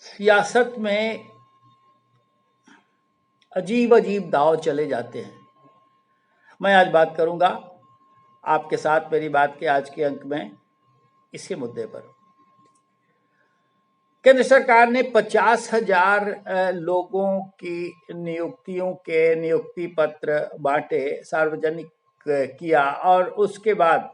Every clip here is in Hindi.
सियासत में अजीब अजीब दांव चले जाते हैं। मैं आज बात करूंगा आपके साथ मेरी बात के आज के अंक में इसी मुद्दे पर। केंद्र सरकार ने 50,000 लोगों की नियुक्तियों के नियुक्ति पत्र बांटे, सार्वजनिक किया और उसके बाद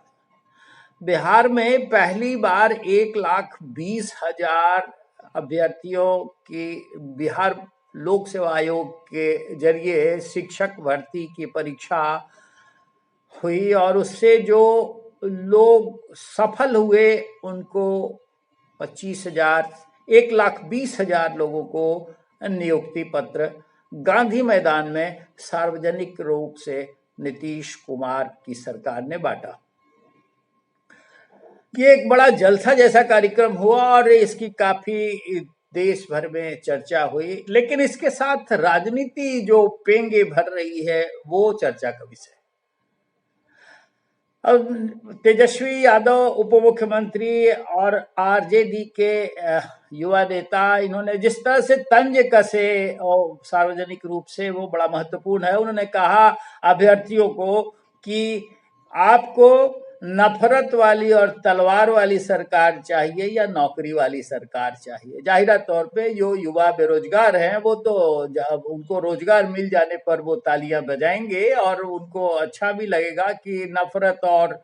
बिहार में पहली बार 1,20,000 अभ्यर्थियों की बिहार लोक सेवा आयोग के जरिए शिक्षक भर्ती की परीक्षा हुई और उससे जो लोग सफल हुए उनको 1,20,000 लोगों को नियुक्ति पत्र गांधी मैदान में सार्वजनिक रूप से नीतीश कुमार की सरकार ने बांटा। ये एक बड़ा जलसा जैसा कार्यक्रम हुआ और इसकी काफी देश भर में चर्चा हुई, लेकिन इसके साथ राजनीति जो पेंगे भर रही है वो चर्चा का विषय। अब तेजस्वी यादव उप मुख्यमंत्री और आरजेडी के युवा नेता, इन्होंने जिस तरह से तंज कसे और सार्वजनिक रूप से वो बड़ा महत्वपूर्ण है। उन्होंने कहा अभ्यर्थियों को कि आपको नफरत वाली और तलवार वाली सरकार चाहिए या नौकरी वाली सरकार चाहिए। जाहिर तौर पे जो युवा बेरोजगार हैं वो तो जब उनको रोजगार मिल जाने पर वो तालियां बजाएंगे और उनको अच्छा भी लगेगा कि नफरत और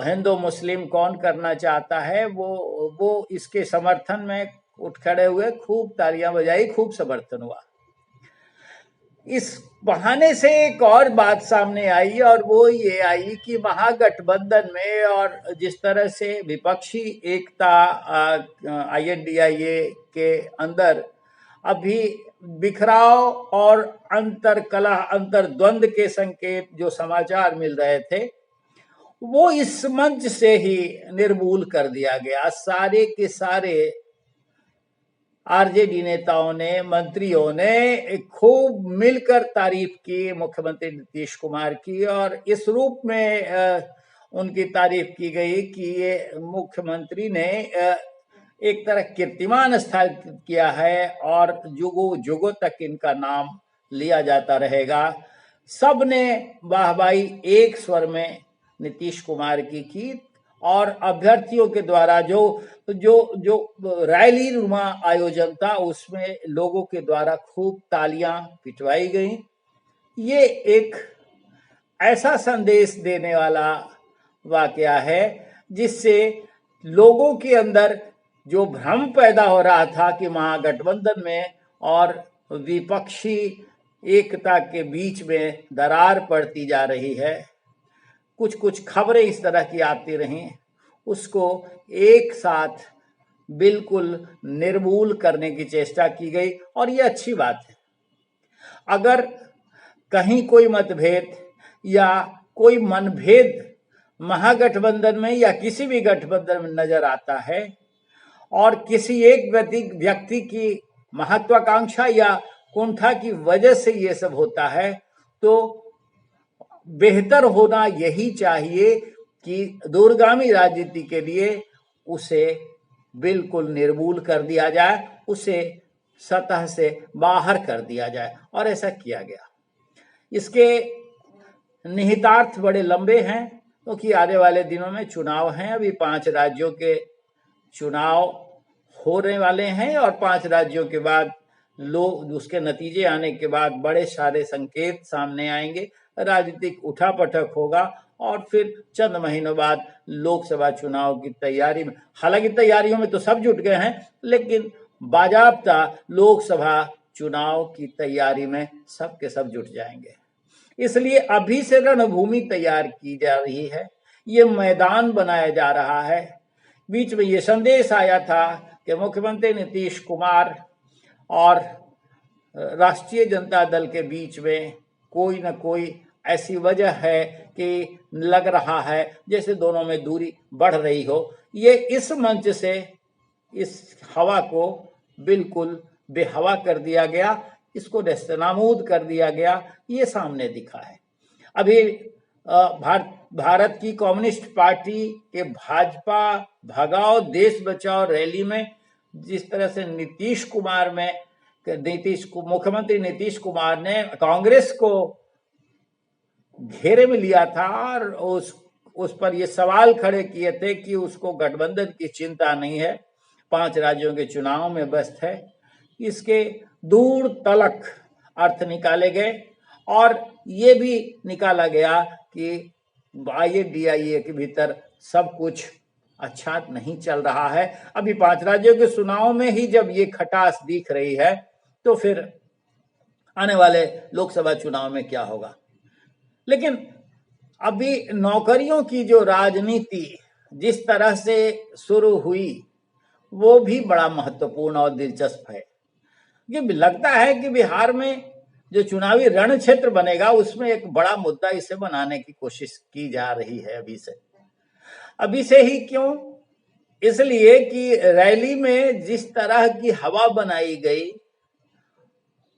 हिंदू मुस्लिम कौन करना चाहता है, वो इसके समर्थन में उठ खड़े हुए, खूब तालियां बजाई, खूब समर्थन हुआ। इस बहाने से एक और बात सामने आई और वो ये आई कि महागठबंधन में और जिस तरह से विपक्षी एकता INDIA के अंदर अभी बिखराव और अंतरकलह अंतर्द्वंद के संकेत जो समाचार मिल रहे थे वो इस मंच से ही निर्मूल कर दिया गया। सारे के सारे आरजेडी नेताओं ने, मंत्रियों ने खूब मिलकर तारीफ की मुख्यमंत्री नीतीश कुमार की और इस रूप में उनकी तारीफ की गई कि ये मुख्यमंत्री ने एक तरह कीर्तिमान स्थापित किया है और जुगों जुगों तक इनका नाम लिया जाता रहेगा। सबने वाहवाही एक स्वर में नीतीश कुमार की और अभ्यर्थियों के द्वारा जो जो जो रैली नुमा आयोजन था उसमें लोगों के द्वारा खूब तालियां पिटवाई गई। ये एक ऐसा संदेश देने वाला वाकया है जिससे लोगों के अंदर जो भ्रम पैदा हो रहा था कि महागठबंधन में और विपक्षी एकता के बीच में दरार पड़ती जा रही है, कुछ कुछ खबरें इस तरह की आती रहीं, उसको एक साथ बिल्कुल निर्मूल करने की चेष्टा की गई और ये अच्छी बात है। अगर कहीं कोई मतभेद या कोई मनभेद महागठबंधन में या किसी भी गठबंधन में नजर आता है और किसी एक व्यक्ति की महत्वाकांक्षा या कुंठा की वजह से ये सब होता है, तो बेहतर होना यही चाहिए कि दूरगामी राजनीति के लिए उसे बिल्कुल निर्मूल कर दिया जाए, उसे सतह से बाहर कर दिया जाए और ऐसा किया गया। इसके निहितार्थ बड़े लंबे हैं क्योंकि आने वाले दिनों में चुनाव हैं। अभी 5 राज्यों के चुनाव होने वाले हैं और 5 राज्यों के बाद लोग उसके नतीजे आने के बाद बड़े सारे संकेत सामने आएंगे, राजनीतिक उठापटक होगा और फिर चंद महीनों बाद लोकसभा चुनाव की तैयारी में, हालांकि तैयारियों में तो सब जुट गए हैं, लेकिन बाजाबता लोकसभा चुनाव की तैयारी में सब के सब जुट जाएंगे। इसलिए अभी से रणभूमि तैयार की जा रही है, ये मैदान बनाया जा रहा है। बीच में ये संदेश आया था कि मुख्यमंत्री नीतीश कुमार और राष्ट्रीय जनता दल के बीच में कोई न कोई ऐसी वजह है कि लग रहा है जैसे दोनों में दूरी बढ़ रही हो। ये इस मंच से इस हवा को बिल्कुल बेहवा कर दिया गया, इसको नेस्तनाबूद कर दिया गया, ये सामने दिखा है। अभी भारत की कम्युनिस्ट पार्टी के भाजपा भगाओ देश बचाओ रैली में जिस तरह से मुख्यमंत्री नीतीश कुमार ने कांग्रेस को घेरे में लिया था और उस पर ये सवाल खड़े किए थे कि उसको गठबंधन की चिंता नहीं है, 5 राज्यों के चुनाव में व्यस्त है। इसके दूर तलक अर्थ निकाले गए और ये भी निकाला गया कि IADIA के भीतर सब कुछ अच्छा नहीं चल रहा है। अभी 5 राज्यों के चुनाव में ही जब ये खटास दिख रही है तो फिर आने वाले लोकसभा चुनाव में क्या होगा। लेकिन अभी नौकरियों की जो राजनीति जिस तरह से शुरू हुई वो भी बड़ा महत्वपूर्ण और दिलचस्प है। ये लगता है कि बिहार में जो चुनावी रण क्षेत्र बनेगा उसमें एक बड़ा मुद्दा इसे बनाने की कोशिश की जा रही है अभी से ही। क्यों? इसलिए कि रैली में जिस तरह की हवा बनाई गई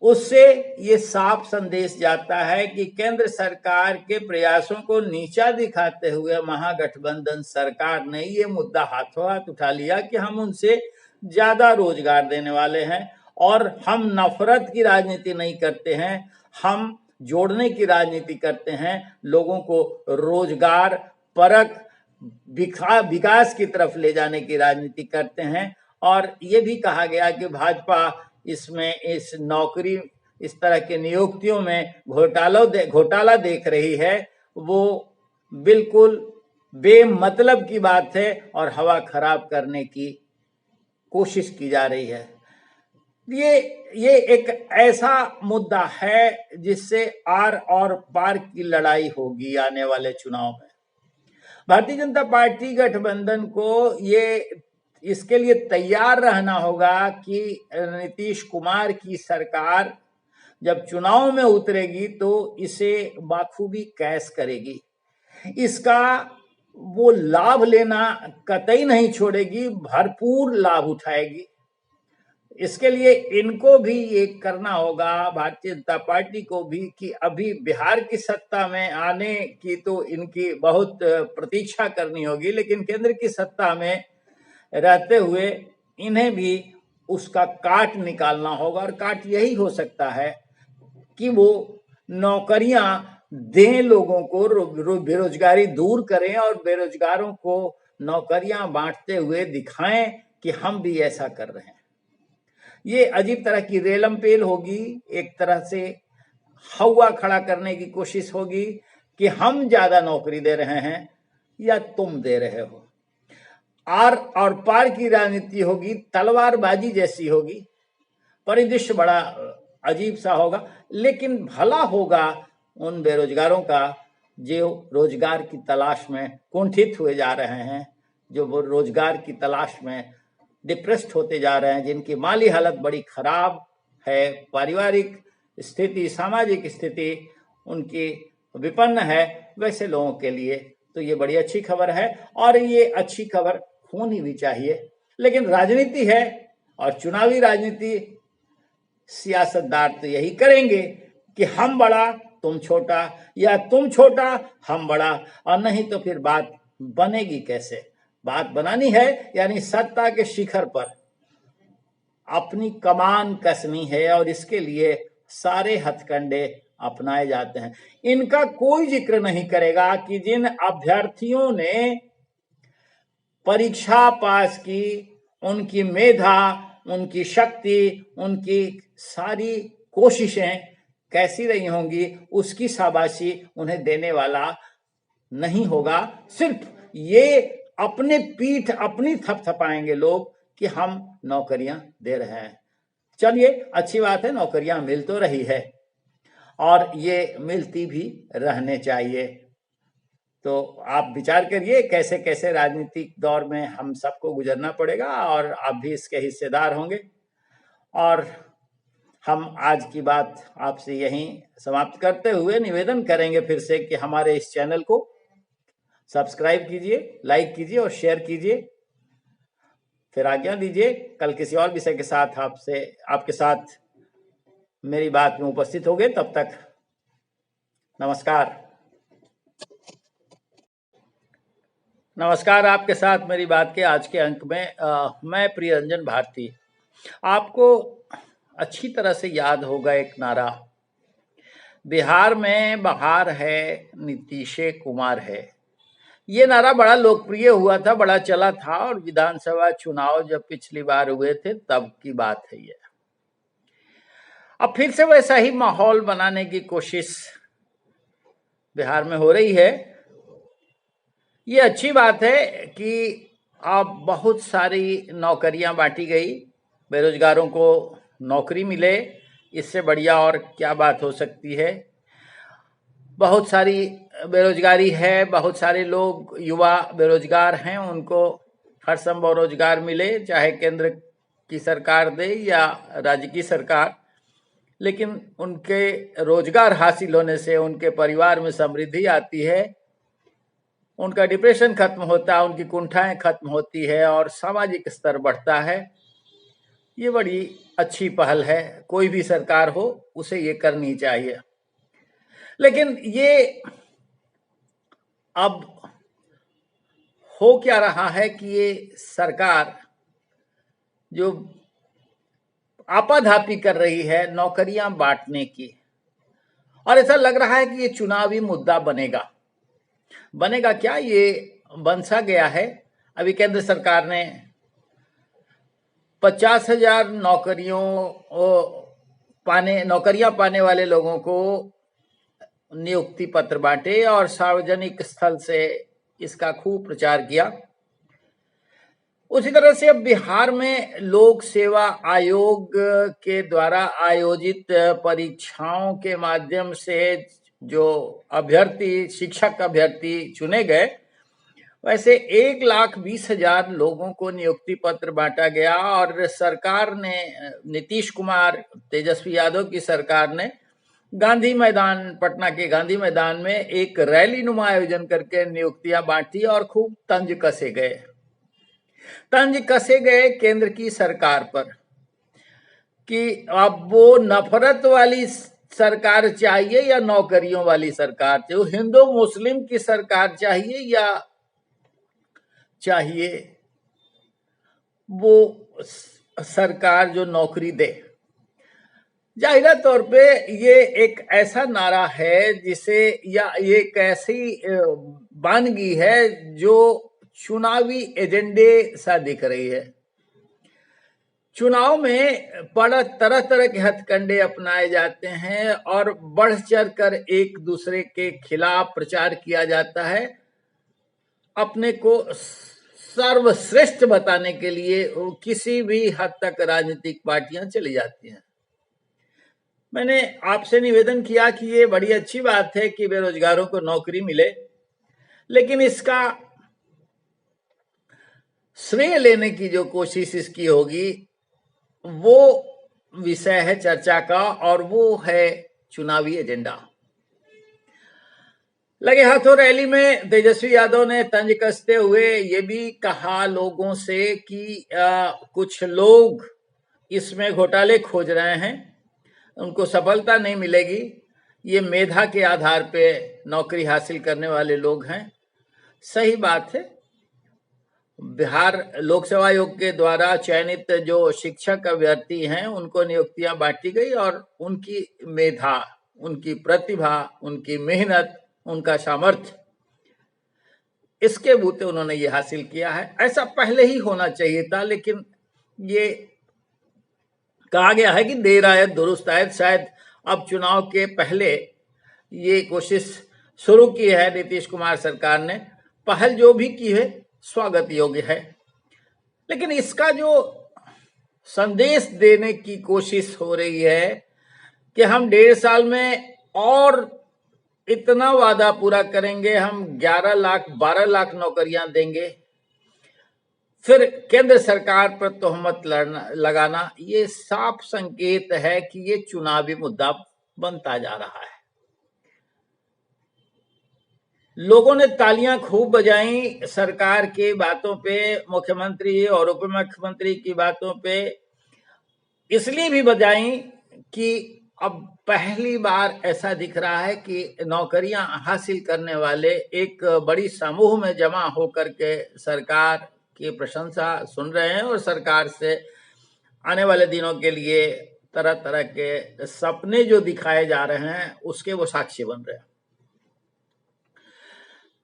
उससे ये साफ संदेश जाता है कि केंद्र सरकार के प्रयासों को नीचा दिखाते हुए महागठबंधन सरकार ने ये मुद्दा हाथों हाथ उठा लिया कि हम उनसे ज्यादा रोजगार देने वाले हैं और हम नफरत की राजनीति नहीं करते हैं, हम जोड़ने की राजनीति करते हैं, लोगों को रोजगार परक विकास की तरफ ले जाने की राजनीति करते हैं। और ये भी कहा गया कि भाजपा इसमें इस नौकरी इस तरह के नियुक्तियों में घोटाला देख रही है, वो बिल्कुल बेमतलब की बात है और हवा खराब करने की कोशिश की जा रही है। ये एक ऐसा मुद्दा है जिससे आर और पार की लड़ाई होगी आने वाले चुनाव में। भारतीय जनता पार्टी गठबंधन को इसके लिए तैयार रहना होगा कि नीतीश कुमार की सरकार जब चुनाव में उतरेगी तो इसे बाखूबी कैश करेगी, इसका वो लाभ लेना कतई नहीं छोड़ेगी, भरपूर लाभ उठाएगी। इसके लिए इनको भी ये करना होगा, भारतीय जनता पार्टी को भी, कि अभी बिहार की सत्ता में आने की तो इनकी बहुत प्रतीक्षा करनी होगी, लेकिन केंद्र की सत्ता में रहते हुए इन्हें भी उसका काट निकालना होगा। और काट यही हो सकता है कि वो नौकरियां दें लोगों को, बेरोजगारी दूर करें और बेरोजगारों को नौकरियां बांटते हुए दिखाएं कि हम भी ऐसा कर रहे हैं। ये अजीब तरह की रेलम पेल होगी, एक तरह से हवा खड़ा करने की कोशिश होगी कि हम ज्यादा नौकरी दे रहे हैं या तुम दे रहे हो। आर और पार की राजनीति होगी, तलवारबाजी जैसी होगी, परिदृश्य बड़ा अजीब सा होगा, लेकिन भला होगा उन बेरोजगारों का जो रोजगार की तलाश में कुंठित हुए जा रहे हैं, जो वो रोजगार की तलाश में डिप्रेस्ड होते जा रहे हैं, जिनकी माली हालत बड़ी खराब है, पारिवारिक स्थिति, सामाजिक स्थिति उनकी विपन्न है, वैसे लोगों के लिए तो ये बड़ी अच्छी खबर है और ये अच्छी खबर होनी भी चाहिए। लेकिन राजनीति है और चुनावी राजनीति सियासतदार तो यही करेंगे कि हम बड़ा तुम छोटा या तुम छोटा हम बड़ा, और नहीं तो फिर बात बनेगी कैसे। बात बनानी है यानी सत्ता के शिखर पर अपनी कमान कसनी है और इसके लिए सारे हथकंडे अपनाए जाते हैं। इनका कोई जिक्र नहीं करेगा कि जिन अभ्यर्थियों ने परीक्षा पास की, उनकी मेधा, उनकी शक्ति, उनकी सारी कोशिशें कैसी रही होंगी, उसकी शाबाशी उन्हें देने वाला नहीं होगा। सिर्फ ये अपने पीठ अपनी थपथपाएंगे लोग कि हम नौकरियां दे रहे हैं। चलिए, अच्छी बात है, नौकरियां मिल तो रही है और ये मिलती भी रहने चाहिए। तो आप विचार करिए कैसे कैसे राजनीतिक दौर में हम सबको गुजरना पड़ेगा और आप भी इसके हिस्सेदार होंगे। और हम आज की बात आपसे यहीं समाप्त करते हुए निवेदन करेंगे फिर से कि हमारे इस चैनल को सब्सक्राइब कीजिए, लाइक कीजिए और शेयर कीजिए। फिर आज्ञा दीजिए, कल किसी और विषय के साथ आपके साथ मेरी बात में उपस्थित होंगे। तब तक नमस्कार। नमस्कार। आपके साथ मेरी बात के आज के अंक में मैं प्रियरंजन भारती। आपको अच्छी तरह से याद होगा एक नारा, बिहार में बहार है, नीतीश कुमार है। ये नारा बड़ा लोकप्रिय हुआ था, बड़ा चला था, और विधानसभा चुनाव जब पिछली बार हुए थे तब की बात है ये। अब फिर से वैसा ही माहौल बनाने की कोशिश बिहार में हो रही है। ये अच्छी बात है कि अब बहुत सारी नौकरियां बांटी गई, बेरोजगारों को नौकरी मिले, इससे बढ़िया और क्या बात हो सकती है। बहुत सारी बेरोजगारी है, बहुत सारे लोग युवा बेरोजगार हैं, उनको हर संभव रोजगार मिले, चाहे केंद्र की सरकार दे या राज्य की सरकार, लेकिन उनके रोजगार हासिल होने से उनके परिवार में समृद्धि आती है, उनका डिप्रेशन खत्म होता है, उनकी कुंठाएं खत्म होती है और सामाजिक स्तर बढ़ता है। ये बड़ी अच्छी पहल है, कोई भी सरकार हो उसे ये करनी चाहिए। लेकिन ये अब हो क्या रहा है कि ये सरकार जो आपाधापी कर रही है नौकरियां बांटने की, और ऐसा लग रहा है कि ये चुनावी मुद्दा बनेगा क्या, ये बन सा गया है। अभी केंद्र सरकार ने 50,000 नौकरियां पाने वाले लोगों को नियुक्ति पत्र बांटे और सार्वजनिक स्थल से इसका खूब प्रचार किया। उसी तरह से अब बिहार में लोक सेवा आयोग के द्वारा आयोजित परीक्षाओं के माध्यम से जो शिक्षक अभ्यर्थी चुने गए, वैसे 1,20,000 लोगों को नियुक्ति पत्र बांटा गया। और सरकार ने, नीतीश कुमार, तेजस्वी यादव की सरकार ने पटना के गांधी मैदान में एक रैली नुमा आयोजन करके नियुक्तियां बांटी और खूब तंज कसे गए केंद्र की सरकार पर कि अब वो नफरत वाली सरकार चाहिए या नौकरियों वाली सरकार चाहिए, हिंदू मुस्लिम की सरकार चाहिए या चाहिए वो सरकार जो नौकरी दे। जाहिर तौर पे ये एक ऐसा नारा है जिसे, या ये एक ऐसी वानगी है जो चुनावी एजेंडे सा दिख रही है। चुनाव में बड़ा तरह तरह के हथकंडे अपनाए जाते हैं और बढ़ चढ़ कर एक दूसरे के खिलाफ प्रचार किया जाता है, अपने को सर्वश्रेष्ठ बताने के लिए किसी भी हद तक राजनीतिक पार्टियां चली जाती हैं। मैंने आपसे निवेदन किया कि ये बड़ी अच्छी बात है कि बेरोजगारों को नौकरी मिले, लेकिन इसका श्रेय लेने की जो कोशिश इसकी होगी वो विषय है चर्चा का, और वो है चुनावी एजेंडा। लगे हाथों रैली में तेजस्वी यादव ने तंज कसते हुए ये भी कहा लोगों से कि कुछ लोग इसमें घोटाले खोज रहे हैं, उनको सफलता नहीं मिलेगी, ये मेधा के आधार पे नौकरी हासिल करने वाले लोग हैं। सही बात है, बिहार लोक सेवा आयोग के द्वारा चयनित जो शिक्षक अभ्यर्थी हैं उनको नियुक्तियां बांटी गई और उनकी मेधा, उनकी प्रतिभा, उनकी मेहनत, उनका सामर्थ्य, इसके बूते उन्होंने ये हासिल किया है। ऐसा पहले ही होना चाहिए था, लेकिन ये कहा गया है कि देर आयत दुरुस्त आयत। शायद अब चुनाव के पहले ये कोशिश शुरू की है नीतीश कुमार सरकार ने, पहल जो भी की है स्वागत योग्य है, लेकिन इसका जो संदेश देने की कोशिश हो रही है कि हम 1.5 साल में और इतना वादा पूरा करेंगे, हम 11 लाख 12 लाख नौकरियां देंगे, फिर केंद्र सरकार पर तोहमत लगाना, ये साफ संकेत है कि ये चुनावी मुद्दा बनता जा रहा है। लोगों ने तालियां खूब बजाई सरकार की बातों पे, मुख्यमंत्री और उप मुख्यमंत्री की बातों पे, इसलिए भी बजाई कि अब पहली बार ऐसा दिख रहा है कि नौकरियां हासिल करने वाले एक बड़ी समूह में जमा होकर के सरकार की प्रशंसा सुन रहे हैं और सरकार से आने वाले दिनों के लिए तरह तरह के सपने जो दिखाए जा रहे हैं उसके वो साक्षी बन रहे हैं।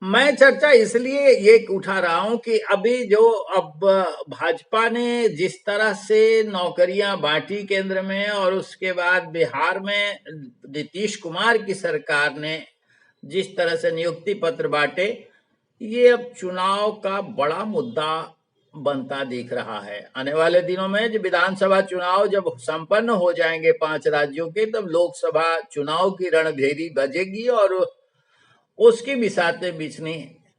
मैं चर्चा इसलिए ये उठा रहा हूं कि अभी जो अब भाजपा ने जिस तरह से नौकरियां बांटी केंद्र में और उसके बाद बिहार में नीतीश कुमार की सरकार ने जिस तरह से नियुक्ति पत्र बांटे, ये अब चुनाव का बड़ा मुद्दा बनता दिख रहा है। आने वाले दिनों में जब विधानसभा चुनाव जब संपन्न हो जाएंगे 5 राज्यों के, तब लोकसभा चुनाव की रणभेरी बजेगी और उसकी बिसातें बीचनी,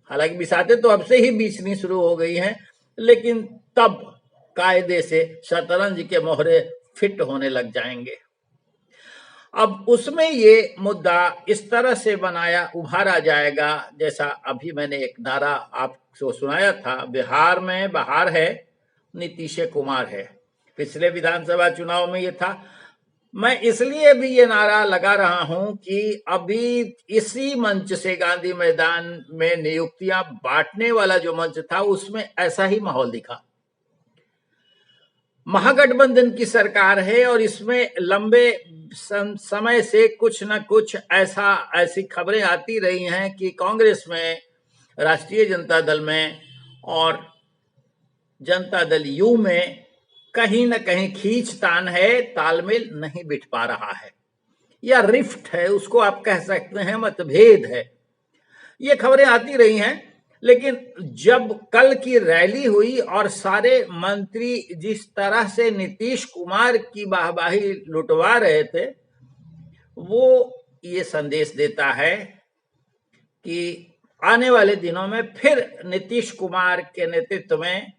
हालांकि बिसातें तो अब से ही बीचनी शुरू हो गई हैं, लेकिन तब कायदे से शतरंज के मोहरे फिट होने लग जाएंगे। अब उसमें ये मुद्दा इस तरह से उभारा जाएगा, जैसा अभी मैंने एक नारा आपको सुनाया था, बिहार में बहार है, नीतीश कुमार है। पिछले विधानसभा चुनाव में ये था। मैं इसलिए भी ये नारा लगा रहा हूं कि अभी इसी मंच से गांधी मैदान में नियुक्तियां बांटने वाला जो मंच था उसमें ऐसा ही माहौल दिखा। महागठबंधन की सरकार है और इसमें लंबे समय से कुछ न कुछ ऐसी खबरें आती रही हैं कि कांग्रेस में, राष्ट्रीय जनता दल में और जनता दल यू में कहीं न कहीं खींचतान है, तालमेल नहीं बिठ पा रहा है या रिफ्ट है, उसको आप कह सकते हैं, मतभेद है। ये खबरें आती रही हैं, लेकिन जब कल की रैली हुई और सारे मंत्री जिस तरह से नीतीश कुमार की वाहवाही लुटवा रहे थे, वो ये संदेश देता है कि आने वाले दिनों में फिर नीतीश कुमार के नेतृत्व में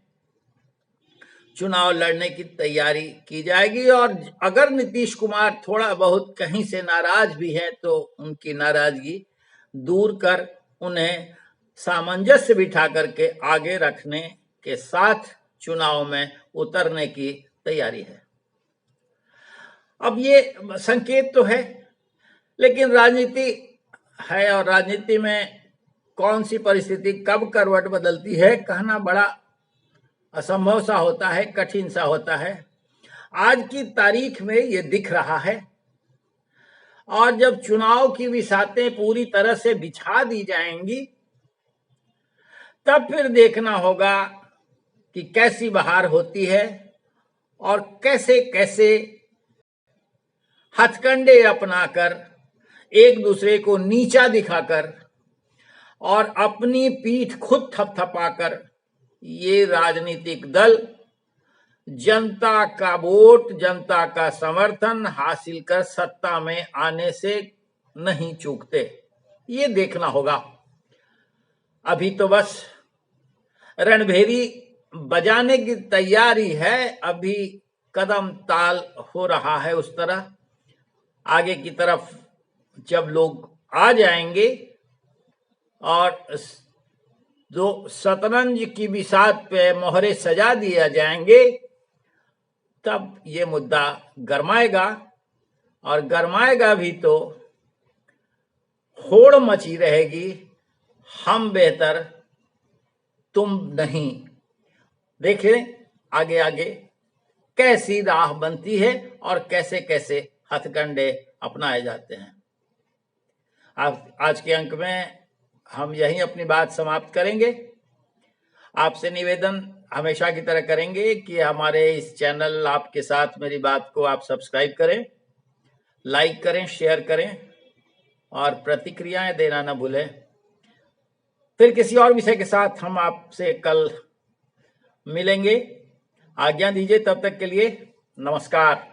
चुनाव लड़ने की तैयारी की जाएगी। और अगर नीतीश कुमार थोड़ा बहुत कहीं से नाराज भी हैं तो उनकी नाराजगी दूर कर उन्हें सामंजस्य बिठा करके आगे रखने के साथ चुनाव में उतरने की तैयारी है। अब ये संकेत तो है, लेकिन राजनीति है और राजनीति में कौन सी परिस्थिति कब करवट बदलती है कहना बड़ा असंभव सा होता है, कठिन सा होता है। आज की तारीख में ये दिख रहा है और जब चुनाव की बिसातें पूरी तरह से बिछा दी जाएंगी तब फिर देखना होगा कि कैसी बहार होती है और कैसे कैसे हथकंडे अपनाकर, एक दूसरे को नीचा दिखाकर और अपनी पीठ खुद थपथपाकर ये राजनीतिक दल जनता का वोट, जनता का समर्थन हासिल कर सत्ता में आने से नहीं चूकते। ये देखना होगा। अभी तो बस रणभेरी बजाने की तैयारी है, अभी कदम ताल हो रहा है उस तरह। आगे की तरफ जब लोग आ जाएंगे और जो शतरंज की बिसात पे मोहरे सजा दिया जाएंगे, तब ये मुद्दा गरमाएगा और गरमाएगा भी तो होड़ मची रहेगी, हम बेहतर तुम नहीं। देखें आगे आगे कैसी राह बनती है और कैसे कैसे हथकंडे अपनाए जाते हैं। आज के अंक में हम यहीं अपनी बात समाप्त करेंगे। आपसे निवेदन हमेशा की तरह करेंगे कि हमारे इस चैनल आपके साथ मेरी बात को आप सब्सक्राइब करें, लाइक करें, शेयर करें और प्रतिक्रियाएं देना न भूलें। फिर किसी और विषय के साथ हम आपसे कल मिलेंगे। आज्ञा दीजिए, तब तक के लिए नमस्कार।